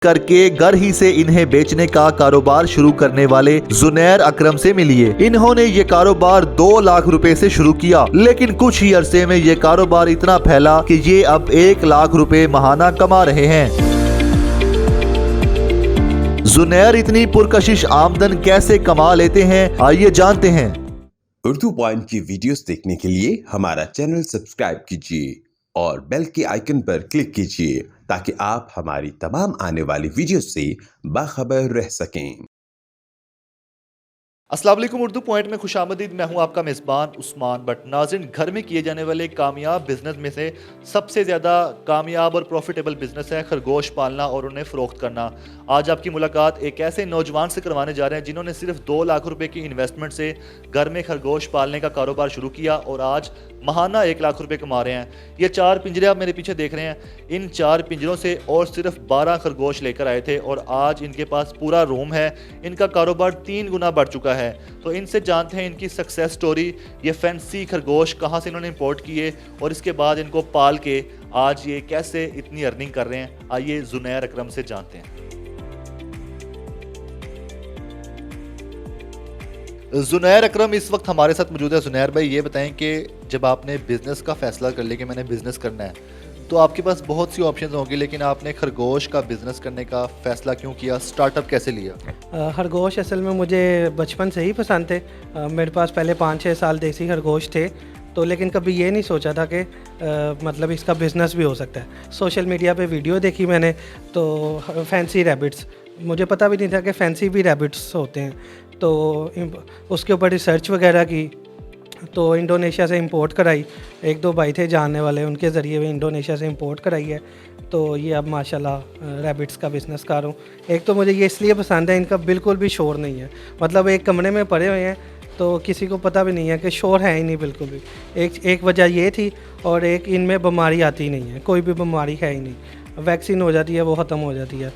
करके घर ही से इन्हें बेचने का कारोबार शुरू करने वाले जुनैर अकरम से मिलिए। इन्होंने ये कारोबार 2 लाख रुपए से शुरू किया, लेकिन कुछ ही अरसे में ये कारोबार इतना फैला कि ये अब 1 लाख रुपए माहाना कमा रहे हैं। जुनैर इतनी पुरकशिश आमदन कैसे कमा लेते हैं, आइए जानते हैं। उर्दू पॉइंट की वीडियोस देखने के लिए हमारा चैनल सब्सक्राइब कीजिए और बेल के आइकन पर क्लिक कीजिए ताकि आप हमारी तमाम आने वाली वीडियो से बाखबर रह सकें। अस्सलाम वालेकुम, उर्दू पॉइंट में खुशामदीद। मैं हूं आपका मेज़बान उस्मान भट्ट। नाज़रीन, घर में किए जाने वाले कामयाब बिजनेस में से सबसे ज़्यादा कामयाब और प्रॉफिटेबल बिजनेस है खरगोश पालना और उन्हें फ़रोख्त करना। आज आपकी मुलाकात एक ऐसे नौजवान से करवाने जा रहे हैं जिन्होंने सिर्फ 2 लाख रुपए की इन्वेस्टमेंट से घर में खरगोश पालने का कारोबार शुरू किया और आज महाना 1 लाख रुपए कमा रहे हैं। ये 4 पिंजरे आप मेरे पीछे देख रहे हैं, इन 4 पिंजरों से और सिर्फ 12 खरगोश लेकर आए थे और आज इनके पास पूरा रूम है। इनका कारोबार 3 गुना बढ़ चुका है। तो इनसे जानते हैं इनकी सक्सेस स्टोरी। ये फैंसी खरगोश कहाँ से इन्होंने इंपोर्ट किए और इसके बाद इनको पाल के आज ये कैसे इतनी अर्निंग कर रहे हैं। आइए जुनैर अकरम से जानते हैं। जुनैर अकरम इस वक्त हमारे साथ मौजूद है। जुनैर भाई, ये बताएं कि जब आपने बिज़नेस का फ़ैसला कर लिया कि मैंने बिज़नेस करना है, तो आपके पास बहुत सी ऑप्शंस होंगी, लेकिन आपने खरगोश का बिज़नेस करने का फ़ैसला क्यों किया? स्टार्टअप कैसे लिया? खरगोश असल में मुझे बचपन से ही पसंद थे। मेरे पास पहले 5-6 साल देसी खरगोश थे, तो लेकिन कभी ये नहीं सोचा था कि मतलब इसका बिज़नेस भी हो सकता है। सोशल मीडिया पे वीडियो देखी मैंने, तो फैंसी रैबिट्स, मुझे पता भी नहीं था कि फैंसी भी रैबिट्स होते हैं। तो उसके ऊपर रिसर्च वगैरह की, तो इंडोनेशिया से इंपोर्ट कराई। 1-2 भाई थे जानने वाले, उनके ज़रिए भी इंडोनेशिया से इंपोर्ट कराई है। तो ये अब माशाल्लाह रैबिट्स का बिज़नेस कर रहा हूँ। एक तो मुझे ये इसलिए पसंद है, इनका बिल्कुल भी शोर नहीं है। मतलब एक कमरे में पड़े हुए हैं तो किसी को पता भी नहीं है कि शोर है ही नहीं बिल्कुल भी। एक वजह ये थी, और एक इनमें बीमारी आती नहीं है, कोई भी बीमारी है ही नहीं। वैक्सीन हो जाती है, वो ख़त्म हो जाती है।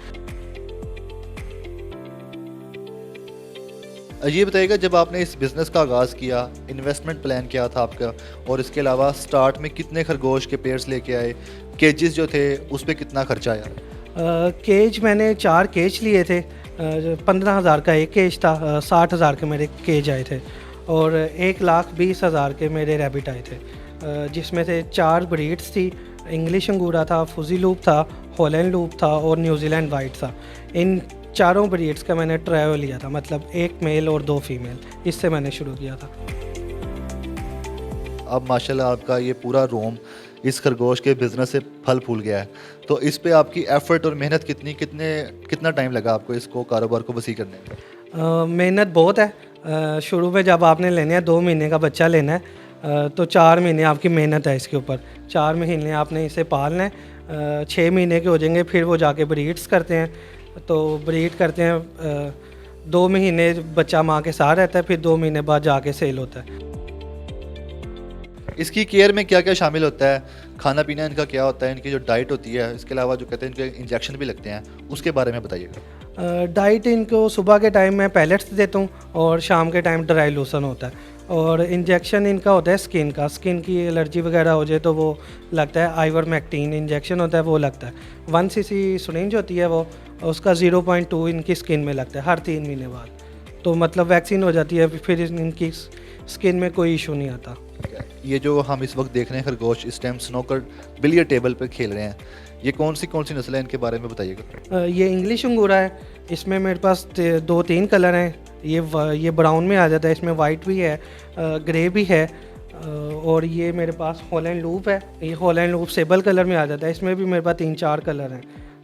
ये बताइएगा, जब आपने इस बिज़नेस का आगाज़ किया, इन्वेस्टमेंट प्लान क्या था आपका, और इसके अलावा स्टार्ट में कितने खरगोश के पेयर्स लेके आए, केजेस जो थे उस पर कितना खर्चा आया? केज मैंने 4 केज लिए थे। 15,000 का एक केज था, 60,000 के मेरे केज आए थे, और 1,20,000 के मेरे रैबिट आए थे, जिसमें से 4 ब्रीड्स थी। इंग्लिश अंगूरा था, फुजी लूप था, हॉलैंड लूप था और न्यूजीलैंड वाइट था। इन चारों ब्रीड्स का मैंने ट्रायल लिया था, मतलब 1 मेल और 2 फीमेल, इससे मैंने शुरू किया था। अब माशाल्लाह आपका ये पूरा रूम इस खरगोश के बिज़नेस से फल फूल गया है। तो इस पे आपकी एफ़र्ट और मेहनत कितना टाइम लगा आपको इसको कारोबार को वसी करने में? मेहनत बहुत है। शुरू में जब आपने लेना है, 2 महीने का बच्चा लेना है, तो 4 महीने आपकी मेहनत है इसके ऊपर। 4 महीने आपने इसे पालना है। 6 महीने के हो जाएंगे, फिर वो जाके ब्रीड्स करते हैं। तो ब्रीड करते हैं, 2 महीने बच्चा माँ के साथ रहता है, फिर 2 महीने बाद जाके सेल होता है। इसकी केयर में क्या क्या शामिल होता है? खाना पीना इनका क्या होता है? इनकी जो डाइट होती है, इसके अलावा जो कहते हैं इनके इंजेक्शन भी लगते हैं, उसके बारे में बताइएगा। डाइट इनको सुबह के टाइम मैं पैलेट्स देता हूँ और शाम के टाइम ड्राई लोशन होता है। और इंजेक्शन इनका होता है स्किन का। स्किन की एलर्जी वगैरह हो जाए तो वो लगता है आइवरमेक्टिन इंजेक्शन होता है, वो लगता है। 1 cc सिरिंज होती है, वो उसका 0.2 इनकी स्किन में लगता है हर 3 महीने बाद। तो मतलब वैक्सीन हो जाती है, फिर इनकी स्किन में कोई इशू नहीं आता। ये जो हम इस वक्त देख रहे हैं खरगोश, इस टाइम स्नोकर बिलियर्ड टेबल पर खेल रहे हैं, ये कौन सी नस्ल है? इनके बारे में बताइएगा। ये इंग्लिश अंगूरा है। इसमें मेरे पास 2-3 कलर हैं। ये ब्राउन में आ जाता है, इसमें वाइट भी है, ग्रे भी है, और ये मेरे पास हॉलैंड लूप है। ये हॉलैंड लूप सेबल कलर में आ जाता है। इसमें भी मेरे पास 3-4 कलर हैं।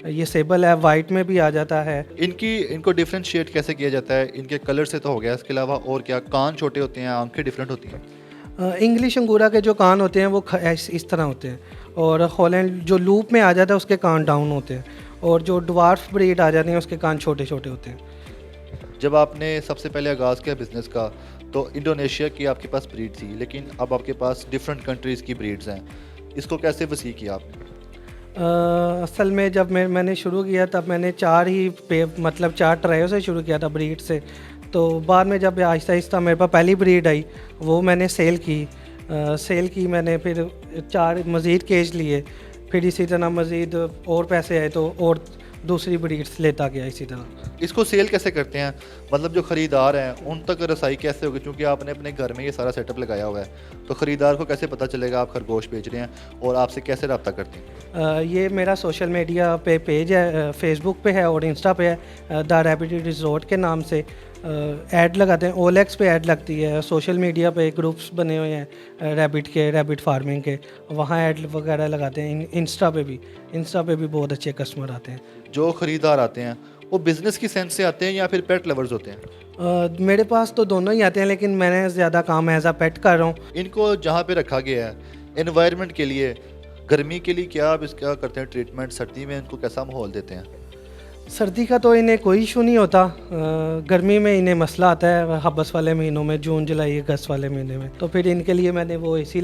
ये सेबल है, वाइट में भी आ जाता है। इनको डिफ्रेंशिएट कैसे किया जाता है? इनके कलर से तो हो गया, इसके अलावा और क्या? कान छोटे होते हैं, आंखें डिफरेंट होती हैं? इंग्लिश अंगूरा के जो कान होते हैं वो इस तरह होते हैं, और हॉलैंड जो लूप में आ जाता है उसके कान डाउन होते हैं, और जो ड्वार्फ ब्रीड आ जाती है उसके कान छोटे छोटे होते हैं। जब आपने सबसे पहले आगाज़ किया बिज़नेस का, तो इंडोनेशिया की आपके पास ब्रीड थी, लेकिन अब आपके पास डिफरेंट कंट्रीज़ की ब्रीड्स हैं। इसको कैसे वसी किया आपने? असल में जब मैंने शुरू किया तब मैंने 4 ट्रायो से शुरू किया था, ब्रीड से। तो बाद में जब आहिस्ता आहिस्ता मेरे पास पहली ब्रीड आई, वो मैंने सेल की मैंने। फिर 4 मज़ीद केज लिए, फिर इसी तरह मज़ीद और पैसे आए तो और दूसरी ब्रीड्स लेता गया इसी तरह। इसको सेल कैसे करते हैं, मतलब जो ख़रीदार हैं उन तक रसाई कैसे होगी, क्योंकि आपने अपने घर में ये सारा सेटअप लगाया हुआ है, तो ख़रीदार को कैसे पता चलेगा आप खरगोश बेच रहे हैं और आपसे कैसे रब्ता करते हैं? ये मेरा सोशल मीडिया पे पेज है, फेसबुक पे है और इंस्टा पे है, द रैबिट रिजॉर्ट के नाम से ऐड लगाते हैं। ओलेक्स पे ऐड लगती है, सोशल मीडिया पे ग्रुप्स बने हुए हैं रैबिट के, रैबिट फार्मिंग के, वहाँ ऐड वगैरह लगाते हैं। इंस्टा पे भी बहुत अच्छे कस्टमर आते हैं। जो ख़रीदार आते हैं वो बिज़नेस की सेंस से आते हैं या फिर पेट लवर्स होते हैं? मेरे पास तो दोनों ही आते हैं, लेकिन मैंने ज़्यादा काम एज अ पेट कर रहा हूँ। इनको जहाँ पे रखा गया है एनवायरनमेंट के लिए, गर्मी के लिए क्या आप इसका करते हैं ट्रीटमेंट, सर्दी में इनको कैसा माहौल देते हैं? सर्दी का तो इन्हें कोई इशू नहीं होता, गर्मी में इन्हें मसला आता है हब्बस वाले महीनों में, जून जुलाई अगस्त वाले महीने में। तो फिर इनके लिए मैंने वो एसी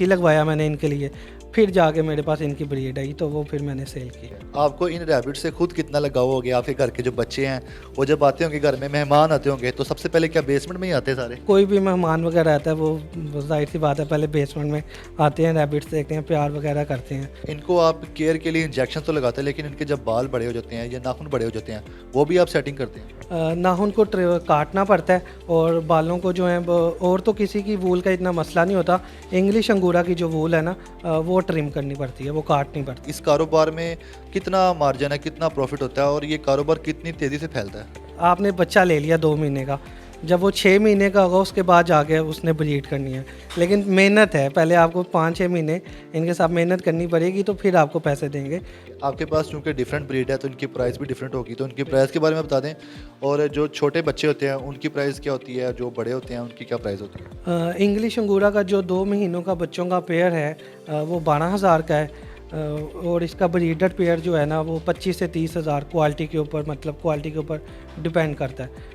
लगवाया मैंने इनके लिए, फिर जाके मेरे पास इनकी ब्रीड आई तो वो फिर मैंने सेल की। आपको इन रैबिट से खुद कितना लगाव हो गया? आपके घर के जो बच्चे हैं वो जब आते होंगे, घर में मेहमान आते होंगे, तो सबसे पहले क्या बेसमेंट में ही आते हैं सारे? कोई भी मेहमान वगैरह आता है वो जाहिर सी बात है पहले बेसमेंट में आते हैं, रैबिट्स देखते हैं, प्यार वगैरह करते हैं। इनको आप केयर के लिए इंजेक्शन तो लगाते हैं, लेकिन इनके जब बाल बड़े हो जाते हैं या नाखून बड़े हो जाते हैं वो भी आप सेटिंग करते हैं? नाखून को काटना पड़ता है और बालों को जो है और तो किसी की वूल का इतना मसला नहीं होता, इंग्लिश अंगूरा की जो वूल है ना वो ट्रिम करनी पड़ती है, वो काटनी पड़ती है। इस कारोबार में कितना मार्जिन है, कितना प्रॉफिट होता है और ये कारोबार कितनी तेज़ी से फैलता है? आपने बच्चा ले लिया 2 महीने का, जब वो 6 महीने का होगा उसके बाद जाके उसने ब्रीड करनी है, लेकिन मेहनत है, पहले आपको 5-6 महीने इनके साथ मेहनत करनी पड़ेगी तो फिर आपको पैसे देंगे। आपके पास चूंकि डिफरेंट ब्रीड है तो इनकी प्राइस भी डिफरेंट होगी, तो उनकी प्राइस के बारे में बता दें। और जो छोटे बच्चे होते हैं उनकी प्राइस क्या होती है, जो बड़े होते हैं उनकी क्या प्राइस होती है? इंग्लिश अंगूरा का जो 2 महीनों का बच्चों का पेयर है वो 12,000 का है, और इसका ब्रीडर पेयर जो है ना वो 25 से 30,000 क्वालिटी के ऊपर, मतलब क्वालिटी के ऊपर डिपेंड करता है।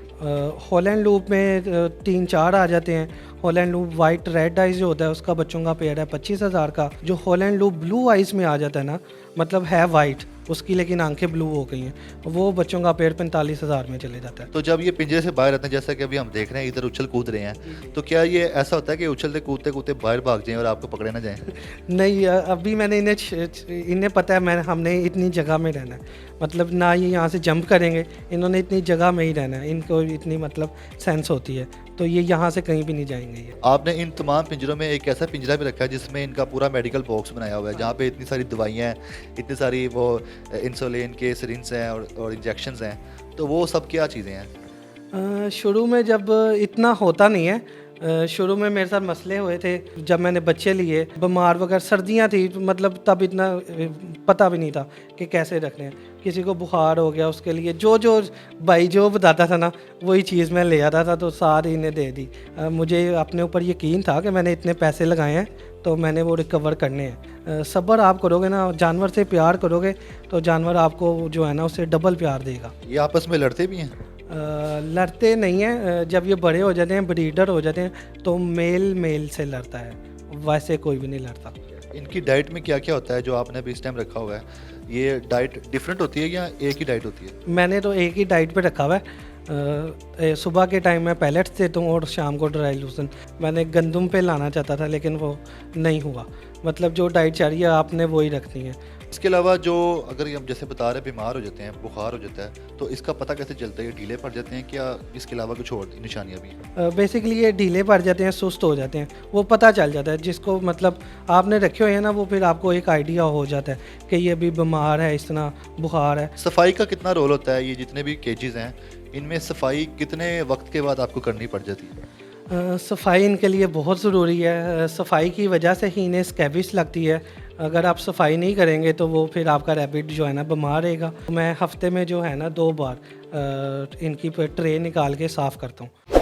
हॉलैंड लूप में 3-4 आ जाते हैं। Holland loop white red eyes जो होता है उसका बच्चों का पेयर है 25,000 का। जो हॉलैंड लूप ब्लू आइज में आ जाता है ना, मतलब है वाइट उसकी लेकिन आंखें ब्लू हो गई हैं, वो बच्चों का पेयर 45,000 में चले जाता है। तो जब ये पिंजरे से बाहर आते हैं, जैसा कि अभी हम देख रहे हैं इधर उछल कूद रहे हैं, तो क्या ये ऐसा होता है कि उछलते कूदते कूदते बाहर भाग जाएं और आपको पकड़े ना जाएं? नहीं, अभी मैंने इन्हें पता है हमने इतनी जगह में रहना है, मतलब ना ये यहाँ से जंप करेंगे, इन्होंने इतनी जगह में ही रहना है, इनको इतनी मतलब सेंस होती है, तो ये यहाँ से कहीं भी नहीं जाएंगे। ये आपने इन तमाम पिंजरों में एक ऐसा पिंजरा भी रखा है जिसमें इनका पूरा मेडिकल बॉक्स बनाया हुआ है, जहाँ पे इतनी सारी दवाइयाँ हैं, इतनी सारी वो इंसुलिन के सिरिंज हैं और इंजेक्शंस हैं, तो वो सब क्या चीज़ें हैं? शुरू में जब इतना होता नहीं है, शुरू में मेरे साथ मसले हुए थे जब मैंने बच्चे लिए, बीमार वगैरह, सर्दियाँ थी, मतलब तब इतना पता भी नहीं था कि कैसे रखने हैं। किसी को बुखार हो गया, उसके लिए जो भाई जो बताता था ना वही चीज़ मैं ले आता था, तो सारी इन्हें दे दी। मुझे अपने ऊपर यकीन था कि मैंने इतने पैसे लगाए हैं तो मैंने वो रिकवर करने हैं। सब्र आप करोगे ना, जानवर से प्यार करोगे तो जानवर आपको जो है ना उससे डबल प्यार देगा। ये आपस में लड़ते भी हैं? लड़ते नहीं हैं, जब ये बड़े हो जाते हैं, ब्रीडर हो जाते हैं, तो मेल से लड़ता है, वैसे कोई भी नहीं लड़ता। इनकी डाइट में क्या क्या होता है जो आपने अभी इस टाइम रखा हुआ है? ये डाइट डिफरेंट होती है या एक ही डाइट होती है? मैंने तो एक ही डाइट पे रखा हुआ है। सुबह के टाइम मैं पैलेट्स देता हूँ और शाम को ड्राई लूसन। मैंने गंदम पे लाना चाहता था लेकिन वो नहीं हुआ, मतलब जो डाइट चाहिए आपने वही रखनी है। इसके अलावा जो अगर हम जैसे बता रहे बीमार हो जाते हैं, बुखार हो जाता है, तो इसका पता कैसे चलता है? ये ढीले पड़ जाते हैं क्या इसके अलावा कुछ और निशानियाँ भी हैं? बेसिकली ये ढीले पड़ जाते हैं, सुस्त हो जाते हैं, वो पता चल जाता है। जिसको मतलब आपने रखे हुए हैं ना, वो फिर आपको एक आइडिया हो जाता है कि ये भी बीमार है, इस तरह बुखार है। सफाई का कितना रोल होता है? ये जितने भी केजेस हैं इनमें सफाई कितने वक्त के बाद आपको करनी पड़ जाती है? सफाई इनके लिए बहुत ज़रूरी है। सफाई की वजह से ही इन्हें स्कैबिस लगती है। अगर आप सफाई नहीं करेंगे तो वो फिर आपका रैबिट जो है ना बीमार रहेगा। मैं हफ्ते में जो है ना 2 बार इनकी ट्रे निकाल के साफ़ करता हूँ।